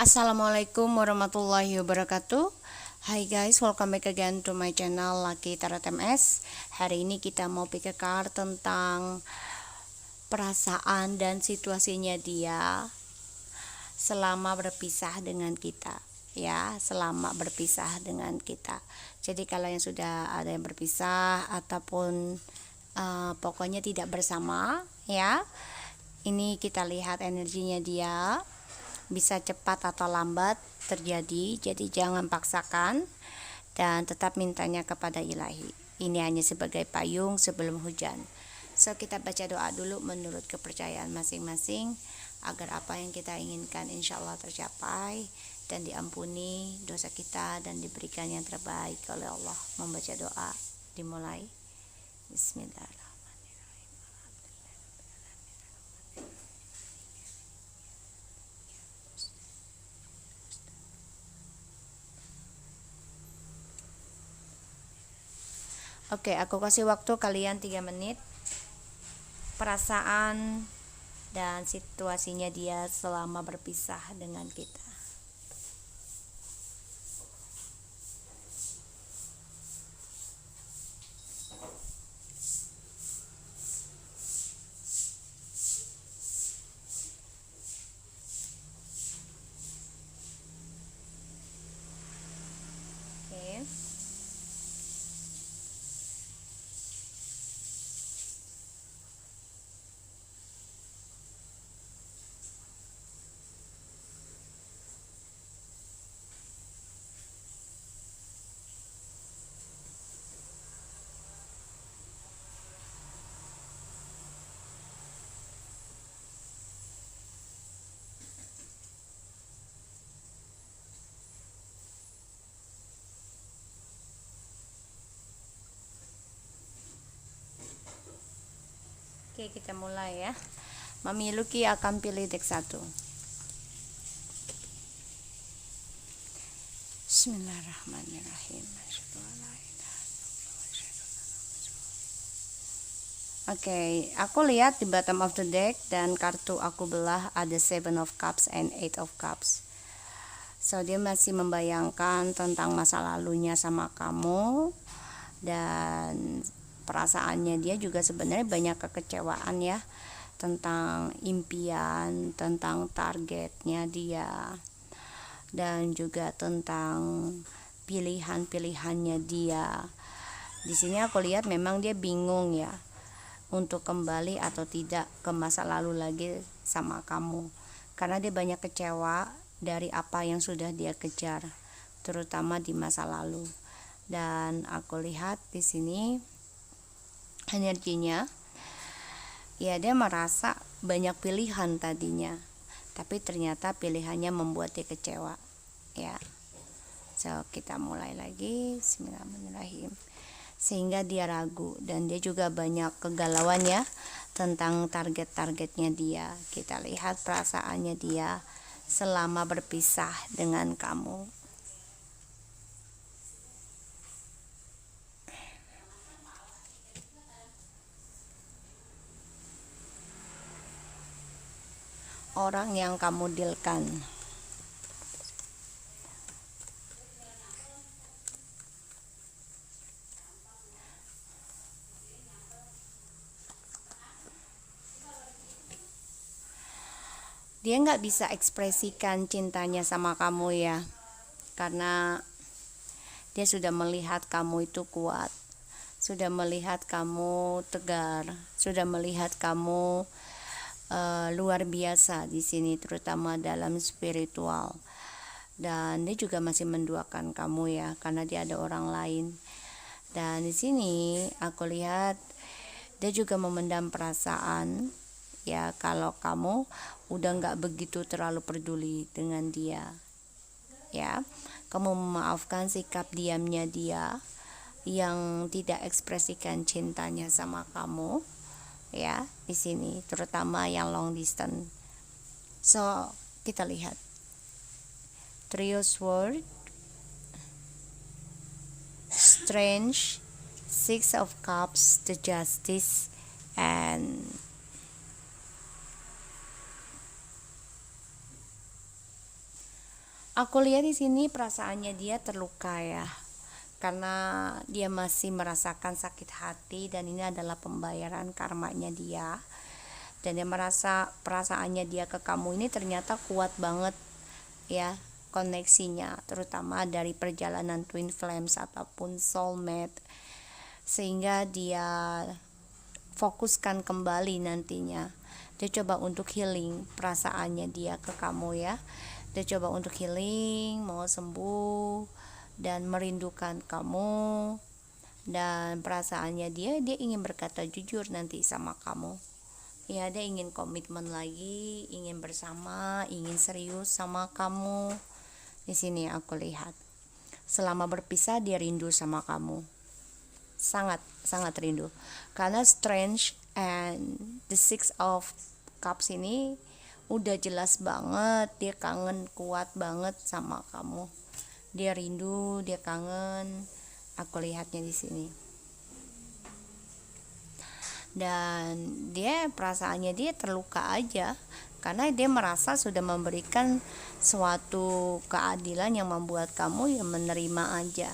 Assalamualaikum warahmatullahi wabarakatuh. Hai guys, welcome back again to my channel Lucky Tarot MS. Hari ini kita mau pick a card tentang perasaan dan situasinya dia selama berpisah dengan kita. Ya, selama berpisah dengan kita. Jadi kalau yang sudah ada yang berpisah ataupun pokoknya tidak bersama, ya. Ini kita lihat energinya dia. Bisa cepat atau lambat terjadi, jadi jangan paksakan dan tetap mintanya kepada ilahi. Ini hanya sebagai payung sebelum hujan. So kita baca doa dulu menurut kepercayaan masing-masing agar apa yang kita inginkan insya Allah tercapai dan diampuni dosa kita dan diberikan yang terbaik oleh Allah. Membaca doa dimulai. Bismillahirrahmanirrahim. Oke, aku kasih waktu kalian 3 menit. Perasaan dan situasinya dia selama berpisah dengan kita. Oke. Oke, kita mulai ya. Mami Lucky akan pilih deck 1. Bismillahirrahmanirrahim. Oke, aku lihat di bottom of the deck dan kartu aku belah ada 7 of Cups and 8 of Cups. So dia masih membayangkan tentang masa lalunya sama kamu dan perasaannya dia juga sebenarnya banyak kekecewaan ya tentang impian, tentang targetnya dia dan juga tentang pilihan-pilihannya dia. Di sini aku lihat memang dia bingung ya untuk kembali atau tidak ke masa lalu lagi sama kamu karena dia banyak kecewa dari apa yang sudah dia kejar terutama di masa lalu. Dan aku lihat di sini energinya ya dia merasa banyak pilihan tadinya tapi ternyata pilihannya membuat dia kecewa ya. So kita mulai lagi. Bismillahirrahmanirrahim. Sehingga dia ragu dan dia juga banyak kegalauan ya tentang target-targetnya dia. Kita lihat perasaannya dia selama berpisah dengan kamu. Orang yang kamu dealkan. Dia nggak bisa ekspresikan cintanya sama kamu ya karena dia sudah melihat kamu itu kuat, sudah melihat kamu tegar, sudah melihat kamu luar biasa di sini terutama dalam spiritual. Dan dia juga masih menduakan kamu ya karena dia ada orang lain. Dan di sini aku lihat dia juga memendam perasaan ya kalau kamu udah nggak begitu terlalu peduli dengan dia ya. Kamu memaafkan sikap diamnya dia yang tidak ekspresikan cintanya sama kamu ya di sini terutama yang long distance. So kita lihat Trio Sword, Strange, Six of Cups, the Justice, and Aku lihat di sini perasaannya dia terluka ya, karena dia masih merasakan sakit hati dan ini adalah pembayaran karmanya dia. Dan dia merasa perasaannya dia ke kamu ini ternyata kuat banget ya, koneksinya, terutama dari perjalanan twin flames ataupun soulmate, sehingga dia fokuskan kembali nantinya. Dia coba untuk healing perasaannya dia ke kamu ya. Dia coba untuk healing, mau sembuh dan merindukan kamu. Dan perasaannya dia ingin berkata jujur nanti sama kamu. Ya, dia ingin komitmen lagi, ingin bersama, ingin serius sama kamu. Di sini aku lihat. Selama berpisah dia rindu sama kamu. Sangat rindu. Karena Strange and the Six of Cups ini udah jelas banget dia kangen kuat banget sama kamu. Dia rindu, dia kangen. Aku lihatnya di sini. Dan dia perasaannya dia terluka aja karena dia merasa sudah memberikan suatu keadilan yang membuat kamu yang menerima aja,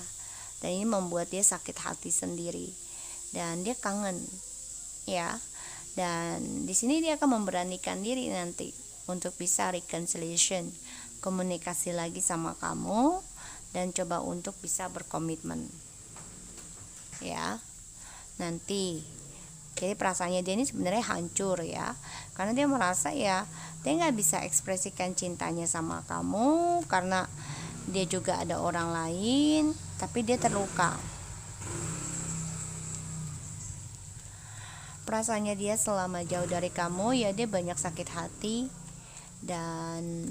dan ini membuat dia sakit hati sendiri dan dia kangen ya. Dan di sini dia akan memberanikan diri nanti untuk bisa reconciliation, komunikasi lagi sama kamu dan coba untuk bisa berkomitmen ya nanti. Jadi perasaannya dia ini sebenarnya hancur ya, karena dia merasa ya dia nggak bisa ekspresikan cintanya sama kamu karena dia juga ada orang lain, tapi dia terluka. Perasaannya dia selama jauh dari kamu ya dia banyak sakit hati dan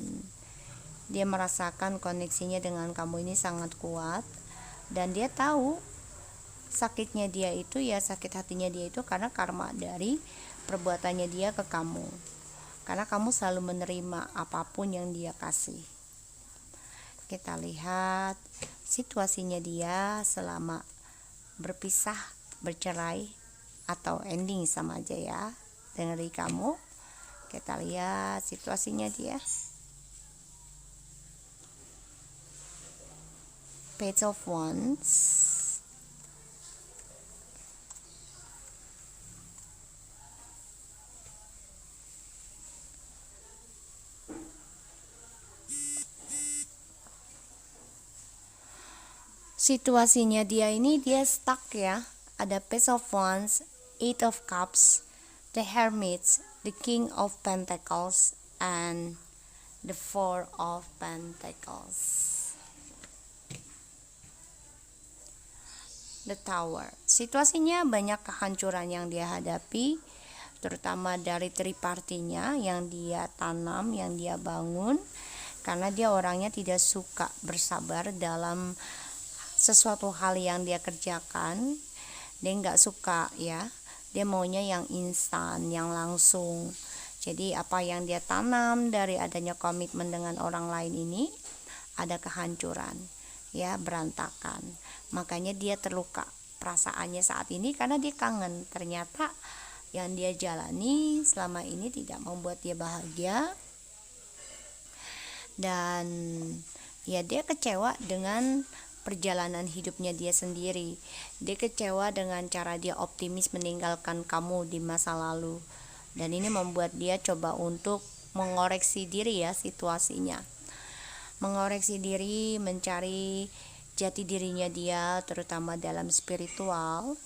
dia merasakan koneksinya dengan kamu ini sangat kuat, dan dia tahu sakitnya dia itu ya, sakit hatinya dia itu karena karma dari perbuatannya dia ke kamu, karena kamu selalu menerima apapun yang dia kasih. Kita lihat situasinya dia selama berpisah, bercerai atau ending sama aja ya dengan diri kamu. Kita lihat situasinya dia. Page of Wands, situasinya dia ini dia stuck ya. Ada Page of Wands, Eight of Cups, the Hermit, the King of Pentacles, and the Four of Pentacles, the Tower. Situasinya banyak kehancuran yang dia hadapi, terutama dari tripartinya yang dia tanam, yang dia bangun, karena dia orangnya tidak suka bersabar dalam sesuatu hal yang dia kerjakan. Dia nggak suka ya, dia maunya yang instan, yang langsung. Jadi apa yang dia tanam dari adanya komitmen dengan orang lain ini ada kehancuran ya, berantakan. Makanya dia terluka perasaannya saat ini karena dia kangen. Ternyata yang dia jalani selama ini tidak membuat dia bahagia, dan ya dia kecewa dengan perjalanan hidupnya dia sendiri. Dia kecewa dengan cara dia optimis meninggalkan kamu di masa lalu, dan ini membuat dia coba untuk mengoreksi diri ya situasinya, mengoreksi diri, mencari jati dirinya dia, terutama dalam spiritual,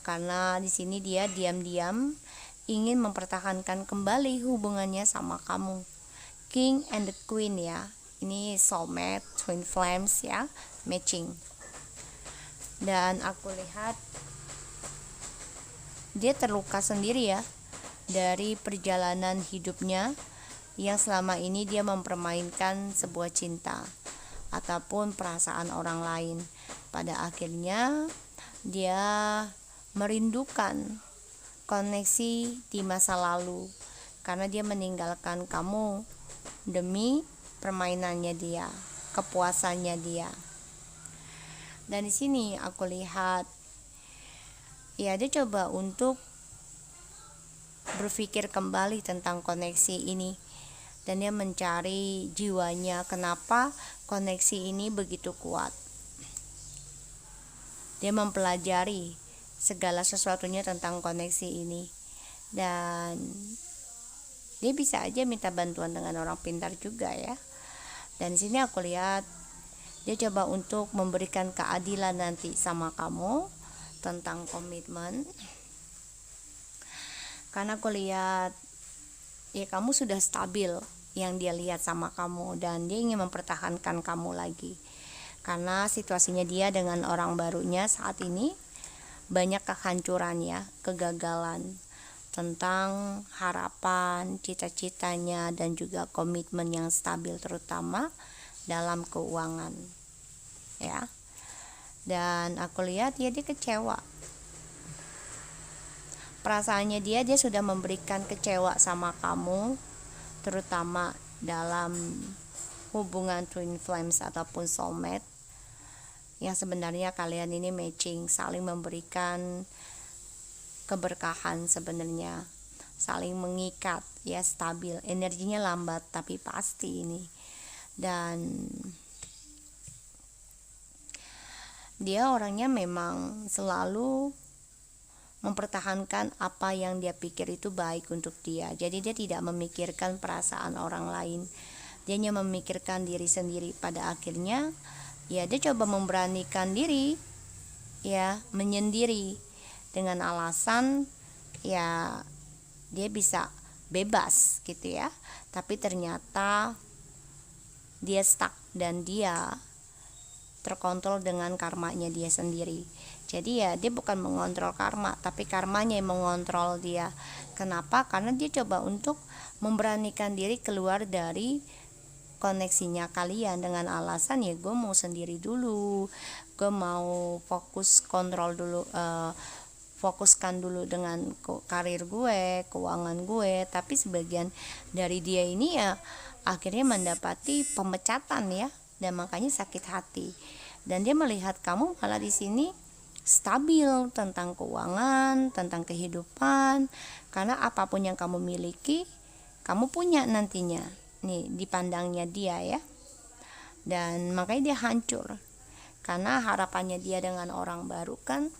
karena di sini dia diam-diam ingin mempertahankan kembali hubungannya sama kamu. King and the Queen ya, ini soulmate, twin flames ya, matching. Dan aku lihat dia terluka sendiri ya dari perjalanan hidupnya yang selama ini dia mempermainkan sebuah cinta ataupun perasaan orang lain. Pada akhirnya dia merindukan koneksi di masa lalu karena dia meninggalkan kamu demi permainannya dia, kepuasannya dia. Dan di sini aku lihat ya dia coba untuk berpikir kembali tentang koneksi ini, dan dia mencari jiwanya. Kenapa koneksi ini begitu kuat? Dia mempelajari segala sesuatunya tentang koneksi ini, dan dia bisa aja minta bantuan dengan orang pintar juga ya. Dan di sini aku lihat dia coba untuk memberikan keadilan nanti sama kamu tentang komitmen, karena aku lihat ya kamu sudah stabil yang dia lihat sama kamu, dan dia ingin mempertahankan kamu lagi. Karena situasinya dia dengan orang barunya saat ini banyak kehancuran ya, kegagalan tentang harapan, cita-citanya, dan juga komitmen yang stabil, terutama dalam keuangan ya. Dan aku lihat ya dia kecewa. Perasaannya dia sudah memberikan kecewa sama kamu, terutama dalam hubungan twin flames ataupun soulmate, yang sebenarnya kalian ini matching, saling memberikan keberkahan sebenarnya, saling mengikat ya, stabil, energinya lambat tapi pasti ini. Dan dia orangnya memang selalu mempertahankan apa yang dia pikir itu baik untuk dia. Jadi dia tidak memikirkan perasaan orang lain, dia hanya memikirkan diri sendiri. Pada akhirnya ya dia coba memberanikan diri ya, menyendiri dengan alasan ya dia bisa bebas gitu ya. Tapi ternyata dia stuck dan dia terkontrol dengan karmanya dia sendiri. Jadi ya dia bukan mengontrol karma, tapi karmanya yang mengontrol dia. Kenapa? Karena dia coba untuk memberanikan diri keluar dari koneksinya kalian dengan alasan ya gue mau sendiri dulu, gue mau fokuskan dulu dengan karir gue, keuangan gue. Tapi sebagian dari dia ini ya akhirnya mendapati pemecatan ya, dan makanya sakit hati. Dan dia melihat kamu malah di sini stabil tentang keuangan, tentang kehidupan, karena apapun yang kamu miliki kamu punya nantinya nih dipandangnya dia ya. Dan makanya dia hancur karena harapannya dia dengan orang baru kan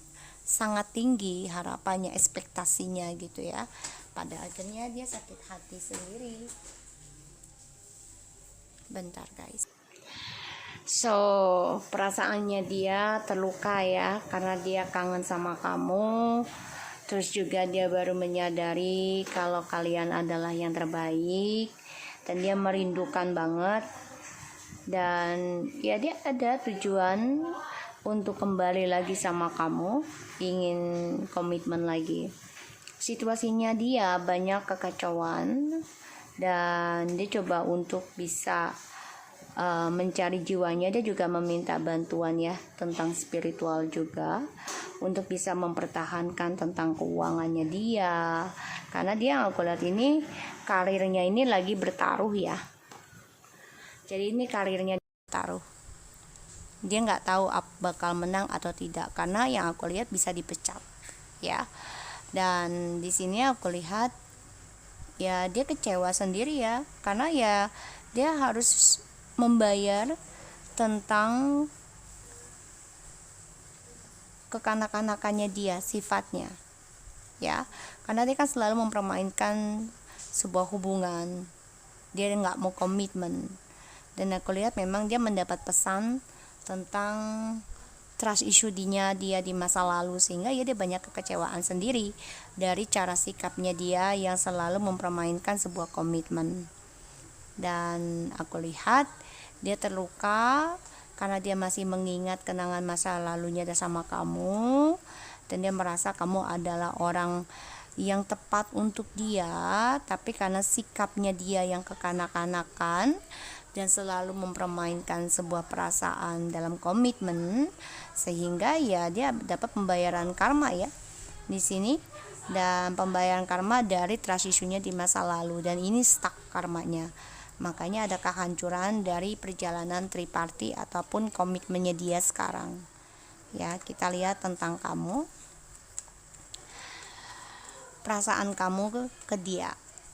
sangat tinggi, harapannya, ekspektasinya gitu ya. Pada akhirnya dia sakit hati sendiri. Bentar guys. So perasaannya dia terluka ya, karena dia kangen sama kamu. Terus juga dia baru menyadari kalau kalian adalah yang terbaik, dan dia merindukan banget. Dan ya dia ada tujuan untuk kembali lagi sama kamu, ingin komitmen lagi. Situasinya dia banyak kekacauan, dan dia coba untuk bisa mencari jiwanya. Dia juga meminta bantuan ya tentang spiritual juga, untuk bisa mempertahankan tentang keuangannya dia. Karena dia aku lihat ini karirnya ini lagi bertaruh ya. Jadi ini karirnya bertaruh, dia nggak tahu bakal menang atau tidak, karena yang aku lihat bisa dipecat ya. Dan di sini aku lihat ya dia kecewa sendiri ya, karena ya dia harus membayar tentang kekanak-kanakannya dia, sifatnya ya. Karena dia kan selalu mempermainkan sebuah hubungan, dia nggak mau komitmen. Dan aku lihat memang dia mendapat pesan tentang trust issue dia di masa lalu, sehingga ya dia banyak kekecewaan sendiri dari cara sikapnya dia yang selalu mempermainkan sebuah komitmen. Dan aku lihat dia terluka karena dia masih mengingat kenangan masa lalunya sama kamu, dan dia merasa kamu adalah orang yang tepat untuk dia. Tapi karena sikapnya dia yang kekanak-kanakan dan selalu mempermainkan sebuah perasaan dalam komitmen, sehingga ya dia dapat pembayaran karma ya di sini. Dan pembayaran karma dari trust issue-nya di masa lalu, dan ini stuck karmanya. Makanya ada kehancuran dari perjalanan triparty ataupun komitmennya dia sekarang ya. Kita lihat tentang kamu, perasaan kamu ke dia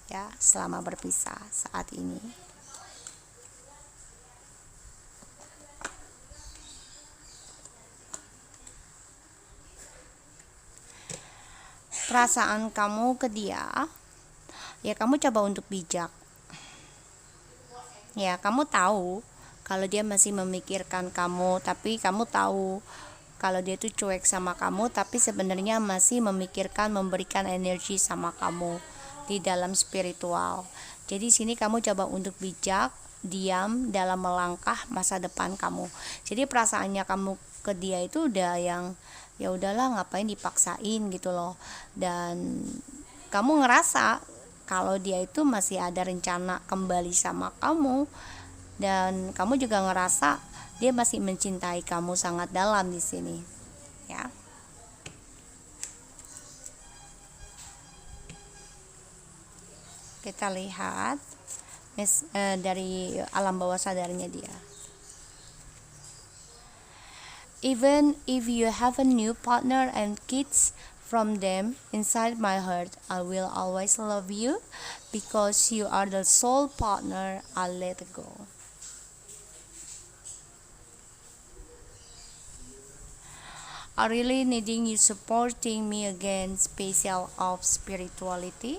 ya selama berpisah saat ini. Perasaan kamu ke dia, ya kamu coba untuk bijak. Ya, kamu tahu kalau dia masih memikirkan kamu, tapi kamu tahu kalau dia tuh cuek sama kamu, tapi sebenarnya masih memikirkan memberikan energi sama kamu di dalam spiritual. Jadi sini kamu coba untuk bijak, diam dalam melangkah masa depan kamu. Jadi perasaannya kamu ke dia itu udah yang ya udahlah, ngapain dipaksain gitu loh. Dan kamu ngerasa kalau dia itu masih ada rencana kembali sama kamu, dan kamu juga ngerasa dia masih mencintai kamu sangat dalam di sini, ya. Kita lihat dari alam bawah sadarnya dia. Even if you have a new partner and kids from them, inside my heart I will always love you because you are the sole partner I let go. I really needing you supporting me again, special of spirituality.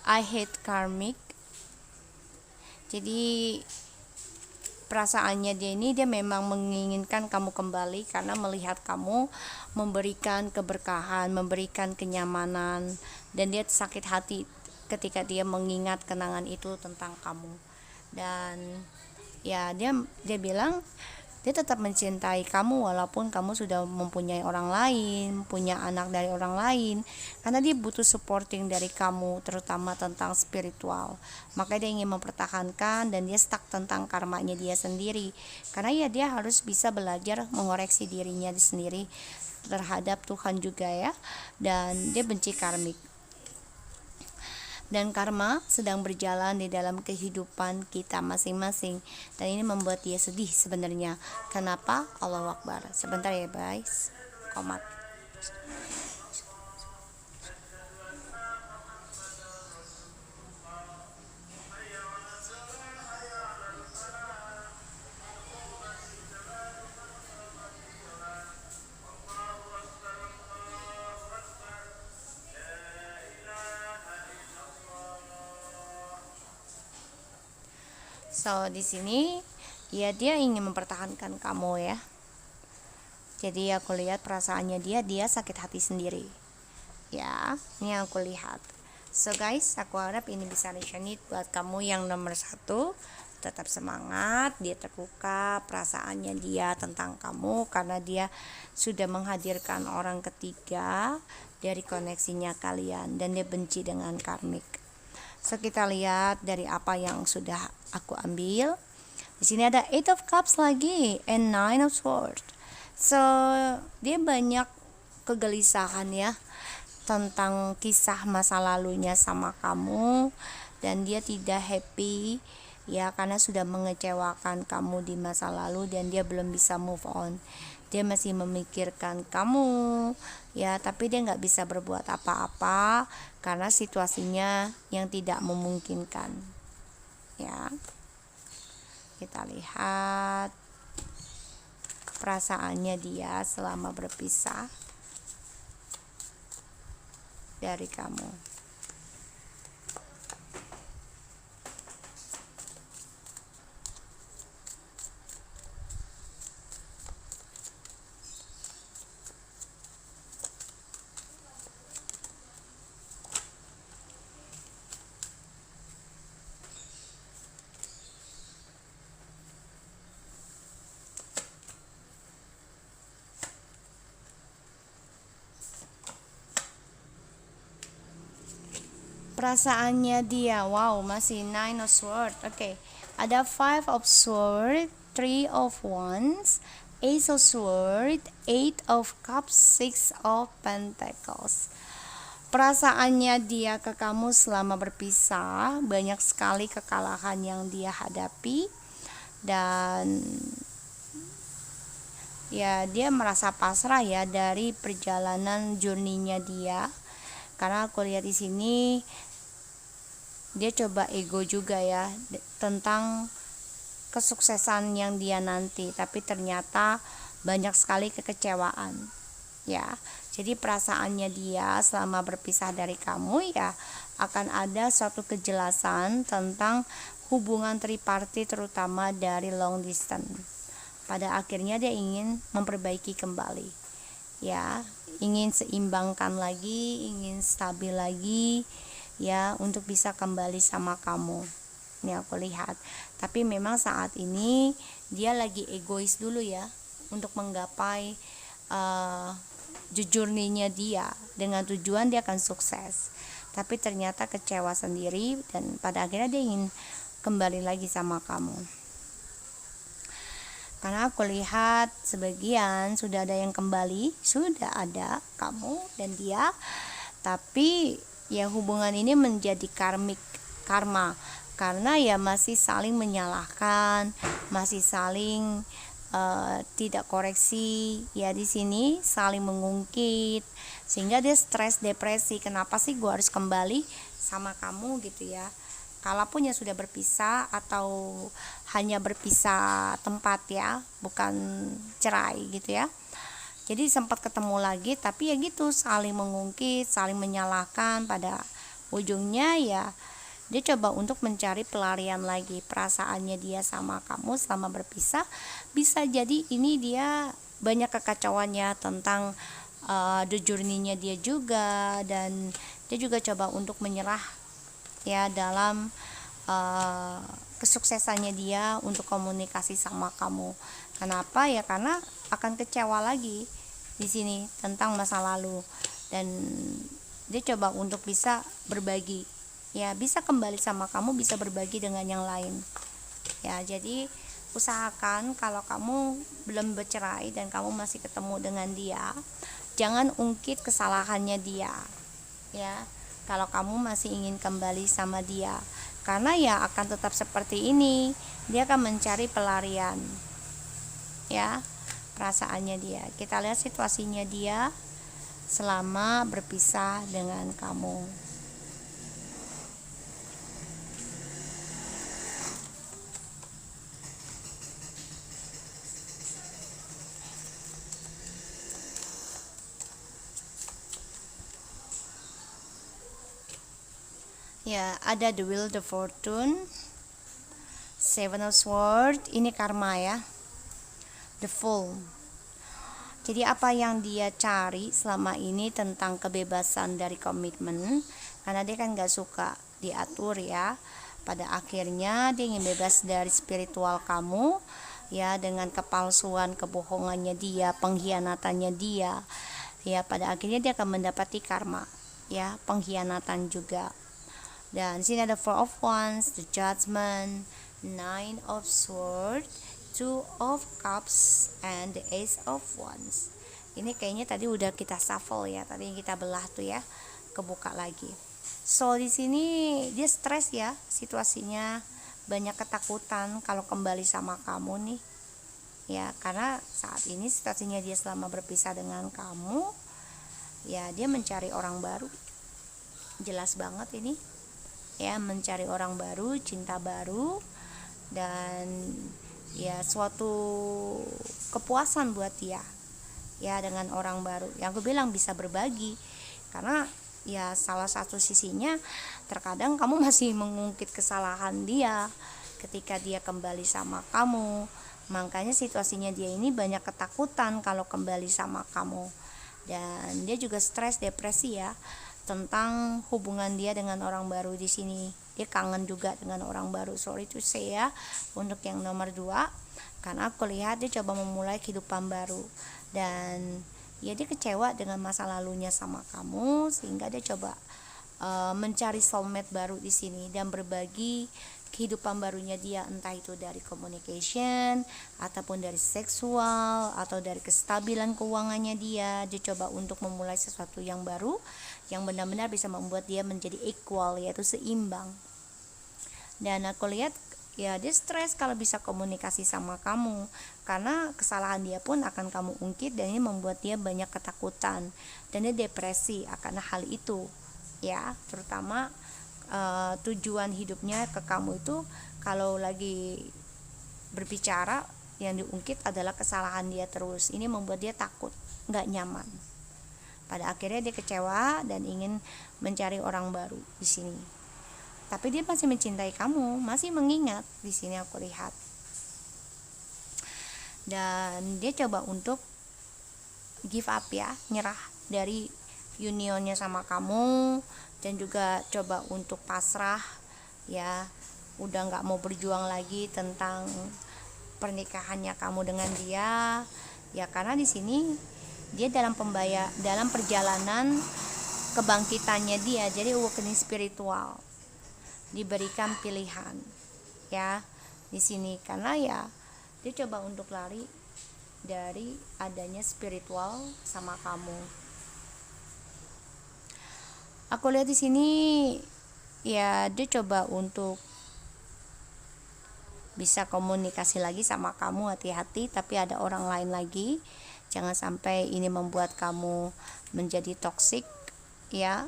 I hate karmic. Jadi perasaannya dia memang menginginkan kamu kembali karena melihat kamu memberikan keberkahan, memberikan kenyamanan, dan dia sakit hati ketika dia mengingat kenangan itu tentang kamu. Dan ya dia bilang dia tetap mencintai kamu walaupun kamu sudah mempunyai orang lain, punya anak dari orang lain, karena dia butuh supporting dari kamu, terutama tentang spiritual. Maka dia ingin mempertahankan, dan dia stuck tentang karmanya dia sendiri, karena ya dia harus bisa belajar mengoreksi dirinya sendiri terhadap Tuhan juga ya. Dan dia benci karmik, dan karma sedang berjalan di dalam kehidupan kita masing-masing, dan ini membuat dia sedih sebenarnya. Kenapa? Allahu Akbar. Sebentar ya guys, komat. So di sini ya dia ingin mempertahankan kamu ya. Jadi aku lihat perasaannya dia sakit hati sendiri. Ya, ini aku lihat. So guys, aku harap ini bisa resonate buat kamu yang nomor 1. Tetap semangat, dia terluka perasaannya dia tentang kamu karena dia sudah menghadirkan orang ketiga dari koneksinya kalian, dan dia benci dengan karmik. So kita lihat dari apa yang sudah aku ambil. Di sini ada 8 of Cups lagi and 9 of Swords. So dia banyak kegelisahan ya tentang kisah masa lalunya sama kamu, dan dia tidak happy ya karena sudah mengecewakan kamu di masa lalu, dan dia belum bisa move on. Dia masih memikirkan kamu ya, tapi dia nggak bisa berbuat apa-apa karena situasinya yang tidak memungkinkan ya. Kita lihat perasaannya dia selama berpisah dari kamu. Perasaannya dia, wow, masih 9 of Swords. Oke, ada 5 of Swords, 3 of Wands, Ace of Swords, 8 of Cups, 6 of Pentacles. Perasaannya dia ke kamu selama berpisah, banyak sekali kekalahan yang dia hadapi, dan ya dia merasa pasrah ya dari perjalanan journey-nya dia. Karena aku lihat di sini dia coba ego juga ya tentang kesuksesan yang dia nanti, tapi ternyata banyak sekali kekecewaan ya. Jadi perasaannya dia selama berpisah dari kamu ya akan ada suatu kejelasan tentang hubungan tripartit, terutama dari long distance. Pada akhirnya dia ingin memperbaiki kembali ya, ingin seimbangkan lagi, ingin stabil lagi ya, untuk bisa kembali sama kamu. Ini aku lihat. Tapi memang saat ini dia lagi egois dulu ya, untuk menggapai jujurnya dia, dengan tujuan dia akan sukses. Tapi ternyata kecewa sendiri, dan pada akhirnya dia ingin kembali lagi sama kamu. Karena aku lihat sebagian sudah ada yang kembali, sudah ada kamu dan dia, tapi ya hubungan ini menjadi karma, karena ya masih saling menyalahkan, masih saling tidak koreksi ya, di sini saling mengungkit, sehingga dia stres, depresi. Kenapa sih gue harus kembali sama kamu gitu ya? Kalaupun ya sudah berpisah atau hanya berpisah tempat ya, bukan cerai gitu ya. Jadi sempat ketemu lagi, tapi ya gitu, saling mengungkit, saling menyalahkan. Pada ujungnya ya dia coba untuk mencari pelarian lagi. Perasaannya dia sama kamu selama berpisah, bisa jadi ini dia banyak kekacauannya tentang the journey-nya dia juga, dan dia juga coba untuk menyerah ya dalam kesuksesannya dia untuk komunikasi sama kamu. Kenapa ya? Karena akan kecewa lagi di sini tentang masa lalu, dan dia coba untuk bisa berbagi ya, bisa kembali sama kamu, bisa berbagi dengan yang lain ya. Jadi usahakan kalau kamu belum bercerai dan kamu masih ketemu dengan dia, jangan ungkit kesalahannya dia ya, kalau kamu masih ingin kembali sama dia. Karena ya akan tetap seperti ini, dia akan mencari pelarian ya, perasaannya dia. Kita lihat situasinya dia selama berpisah dengan kamu. Ya, ada the Wheel, the Fortune, Seven of Swords, ini karma ya, the Fool. Jadi apa yang dia cari selama ini tentang kebebasan dari komitmen, karena dia kan gak suka diatur ya. Pada akhirnya dia ingin bebas dari spiritual kamu ya, dengan kepalsuan, kebohongannya dia, pengkhianatannya dia ya. Pada akhirnya dia akan mendapati karma ya, pengkhianatan juga. Dan sini ada Four of Wands, the Judgment, Nine of Swords, Two of Cups, and the Ace of Wands. Ini kayaknya tadi udah kita shuffle ya, tadi yang kita belah tuh ya, kebuka lagi. So di sini dia stres ya, situasinya banyak ketakutan kalau kembali sama kamu nih ya, karena saat ini situasinya dia selama berpisah dengan kamu ya, dia mencari orang baru, jelas banget ini ya, mencari orang baru, cinta baru, dan ya suatu kepuasan buat dia ya dengan orang baru. Yang aku bilang bisa berbagi, karena ya salah satu sisinya terkadang kamu masih mengungkit kesalahan dia ketika dia kembali sama kamu. Makanya situasinya dia ini banyak ketakutan kalau kembali sama kamu, dan dia juga stres, depresi ya, tentang hubungan dia dengan orang baru di sini. Dia kangen juga dengan orang baru. Sorry to say ya, untuk yang nomor 2, karena aku lihat dia coba memulai kehidupan baru, dan ya dia kecewa dengan masa lalunya sama kamu, sehingga dia coba mencari soulmate baru di sini dan berbagi kehidupan barunya dia, entah itu dari communication ataupun dari seksual atau dari kestabilan keuangannya dia. Dia coba untuk memulai sesuatu yang baru yang benar-benar bisa membuat dia menjadi equal, yaitu seimbang. Dan aku lihat ya dia stres kalau bisa komunikasi sama kamu, karena kesalahan dia pun akan kamu ungkit, dan ini membuat dia banyak ketakutan dan dia depresi akan hal itu ya, terutama tujuan hidupnya ke kamu itu kalau lagi berbicara yang diungkit adalah kesalahan dia terus. Ini membuat dia takut, nggak nyaman. Pada akhirnya dia kecewa dan ingin mencari orang baru di sini. Tapi dia masih mencintai kamu, masih mengingat di sini aku lihat. Dan dia coba untuk give up ya, nyerah dari unionnya sama kamu, dan juga coba untuk pasrah ya, udah nggak mau berjuang lagi tentang pernikahannya kamu dengan dia ya, karena di sini dia dalam perjalanan kebangkitannya dia, jadi awakening spiritual diberikan pilihan ya di sini, karena ya dia coba untuk lari dari adanya spiritual sama kamu. Aku lihat di sini ya dia coba untuk bisa komunikasi lagi sama kamu, hati-hati, tapi ada orang lain lagi. Jangan sampai ini membuat kamu menjadi toksik ya,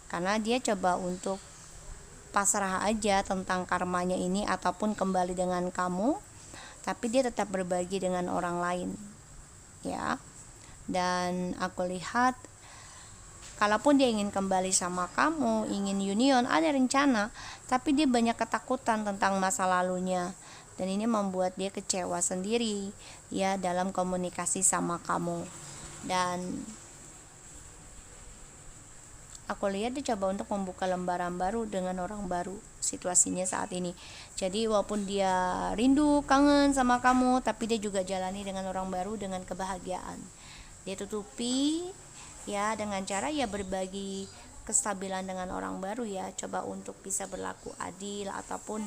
karena dia coba untuk pasrah aja tentang karmanya ini ataupun kembali dengan kamu, tapi dia tetap berbagi dengan orang lain ya. Dan aku lihat kalaupun dia ingin kembali sama kamu, ingin union, ada rencana, tapi dia banyak ketakutan tentang masa lalunya. Dan ini membuat dia kecewa sendiri ya dalam komunikasi sama kamu. Dan aku lihat dia coba untuk membuka lembaran baru dengan orang baru situasinya saat ini. Jadi walaupun dia rindu, kangen sama kamu, tapi dia juga jalani dengan orang baru dengan kebahagiaan. Dia tutupi ya dengan cara ya berbagi kestabilan dengan orang baru ya, coba untuk bisa berlaku adil ataupun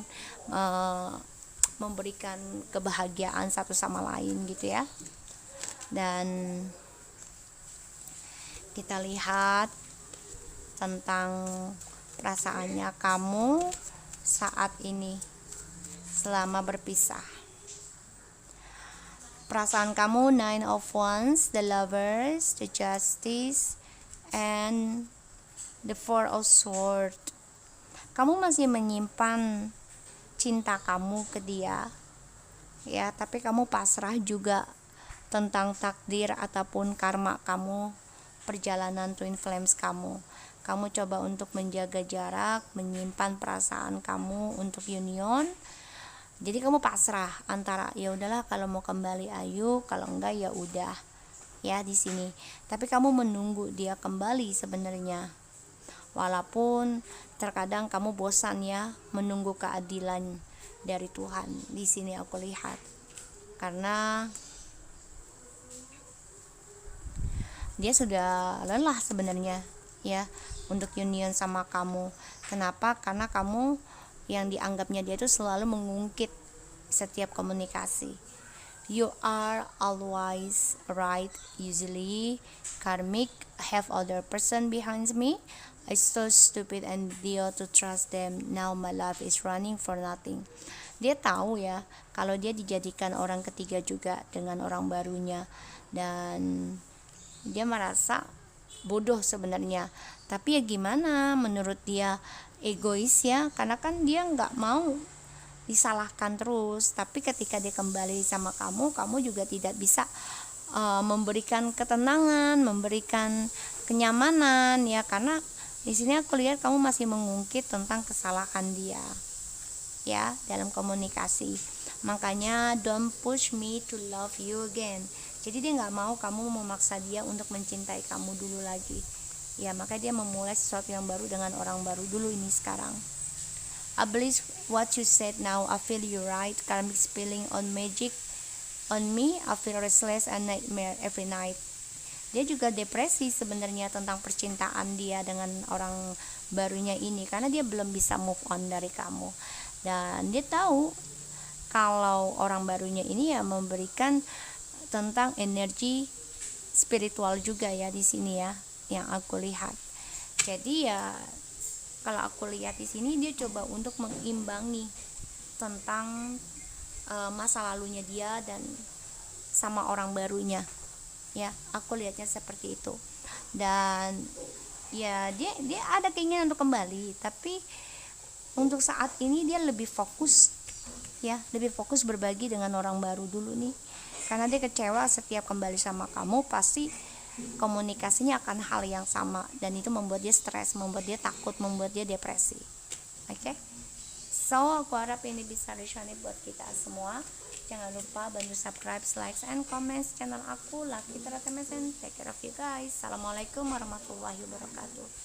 memberikan kebahagiaan satu sama lain gitu ya. Dan kita lihat tentang perasaannya kamu saat ini selama berpisah. Perasaan kamu Nine of Wands, the Lovers, the Justice, and the Four of Swords. Kamu masih menyimpan cinta kamu ke dia ya, tapi kamu pasrah juga tentang takdir ataupun karma kamu, perjalanan twin flames kamu. Kamu coba untuk menjaga jarak, menyimpan perasaan kamu untuk union. Jadi kamu pasrah antara ya udahlah, kalau mau kembali ayo, kalau enggak ya udah ya di sini. Tapi kamu menunggu dia kembali sebenarnya. Walaupun terkadang kamu bosan ya menunggu keadilan dari Tuhan. Di sini aku lihat. Karena dia sudah lelah sebenarnya ya untuk union sama kamu. Kenapa? Karena kamu yang dianggapnya dia itu selalu mengungkit setiap komunikasi. You are always right, usually karmic, have other person behind me. I so stupid and idiot to trust them. Now my life is running for nothing. Dia tahu ya kalau dia dijadikan orang ketiga juga dengan orang barunya, dan dia merasa bodoh sebenarnya. Tapi ya gimana, menurut dia egois ya, karena kan dia nggak mau disalahkan terus. Tapi ketika dia kembali sama kamu, kamu juga tidak bisa memberikan ketenangan, memberikan kenyamanan ya, karena di sini aku lihat kamu masih mengungkit tentang kesalahan dia ya dalam komunikasi. Makanya don't push me to love you again. Jadi dia nggak mau kamu memaksa dia untuk mencintai kamu dulu lagi ya, makanya dia memulai sesuatu yang baru dengan orang baru dulu ini sekarang. I believe what you said now. I feel you right. Karmic spilling on magic on me. I feel restless and nightmare every night. Dia juga depresi sebenarnya tentang percintaan dia dengan orang barunya ini, karena dia belum bisa move on dari kamu. Dan dia tahu kalau orang barunya ini ya memberikan tentang energi spiritual juga ya di sini ya, yang aku lihat. Jadi ya kalau aku lihat di sini dia coba untuk mengimbangi tentang masa lalunya dia dan sama orang barunya ya, aku lihatnya seperti itu. Dan ya dia ada keinginan untuk kembali, tapi untuk saat ini dia lebih fokus, ya lebih fokus berbagi dengan orang baru dulu nih, karena dia kecewa setiap kembali sama kamu pasti komunikasinya akan hal yang sama, dan itu membuat dia stres, membuat dia takut, membuat dia depresi. Oke, so aku harap ini bisa resonate buat kita semua. Jangan lupa bantu subscribe, like, and comment channel aku Lucky Teratemesin. Take care of you guys. Assalamualaikum warahmatullahi wabarakatuh.